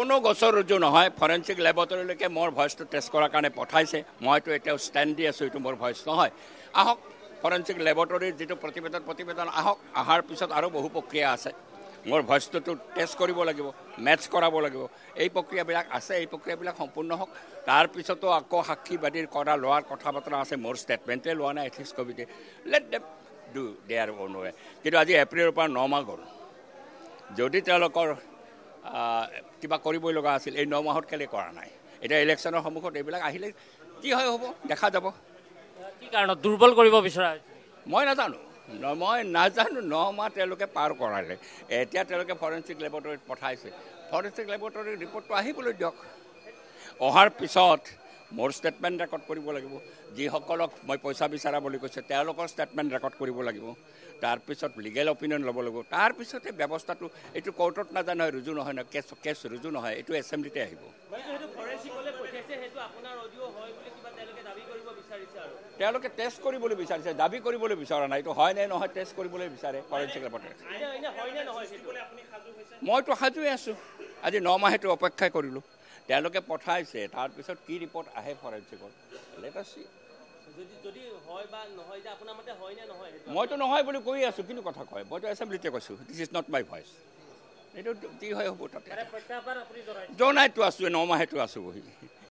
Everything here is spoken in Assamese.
কোনো গছৰ ৰুজু নহয় ফৰেনচিক লেবৰেটৰীলৈকে মোৰ ভইচটো টেষ্ট কৰাৰ কাৰণে পঠাইছে মইতো এতিয়াও ষ্টেণ্ড দি আছোঁ এইটো মোৰ ভইচ নহয় আহক ফৰেনচিক লেবৰেটৰীৰ যিটো প্ৰতিবেদন আহক অহাৰ পিছত আৰু বহু প্ৰক্ৰিয়া আছে মোৰ ভইচটোতো টেষ্ট কৰিব লাগিব মেটচ কৰাব লাগিব এই প্ৰক্ৰিয়াবিলাক আছে এই প্ৰক্ৰিয়াবিলাক সম্পূৰ্ণ হওক তাৰপিছতো আকৌ সাক্ষীবাদীৰ কৰা লোৱাৰ কথা বতৰা আছে মোৰ ষ্টেটমেণ্টে লোৱা নাই ethics committee let them do their own way কিন্তু আজি এপ্ৰিলৰ পৰা 9 মাহ গ'ল যদি তেওঁলোকৰ কিবা কৰিবই লগা আছিল এই 9 মাহত কেলে কৰা নাই এতিয়া ইলেকশ্যনৰ সন্মুখত এইবিলাক আহিলে কি হয় হ'ব দেখা যাব কি কাৰণত দুৰ্বল কৰিব বিচৰা মই নাজানো 9 মাহ তেওঁলোকে পাৰ কৰালে এতিয়া তেওঁলোকে ফৰেনচিক লেবৰেটৰীত পঠাইছে ফৰেনচিক লেবৰেটৰীৰ ৰিপৰ্টটো আহিবলৈ দিয়ক অহাৰ পিছত মোৰ ষ্টেটমেণ্ট ৰেকৰ্ড কৰিব লাগিব যিসকলক মই পইচা বিচাৰা বুলি কৈছে তেওঁলোকৰ ষ্টেটমেণ্ট ৰেকৰ্ড কৰিব লাগিব তাৰপিছত লিগেল অপিনিয়ন ল'ব লাগিব তাৰপিছতে ব্যৱস্থাটো এইটো কোৰ্টত নাজানো ৰুজু নহয় ন কেছ ৰুজু নহয় এইটো এছেম্বলিতে আহিব তেওঁলোকে টেষ্ট কৰিবলৈ বিচাৰিছে দাবী কৰিবলৈ বিচৰা নাই এইটো হয় নে নহয় টেষ্ট কৰিবলৈ বিচাৰে ফৰেনচিক লেবৰেটৰী মইতো সাজুৱে আছোঁ আজি 9 মাহেতো অপেক্ষাই কৰিলোঁ তেওঁলোকে পঠাইছে তাৰপিছত কি ৰিপৰ্ট আহে ফৰেনচিকৰ লেট আছ সি মইতো নহয় বুলি কৈ আছোঁ কিন্তু কথা কয় মইতো এছেম্বলিতে কৈছোঁ this is not my voice এইটো কি হয় হ'ব তাতে জনাইতো আছোঁ 9 মাহেতো আছোঁ বহি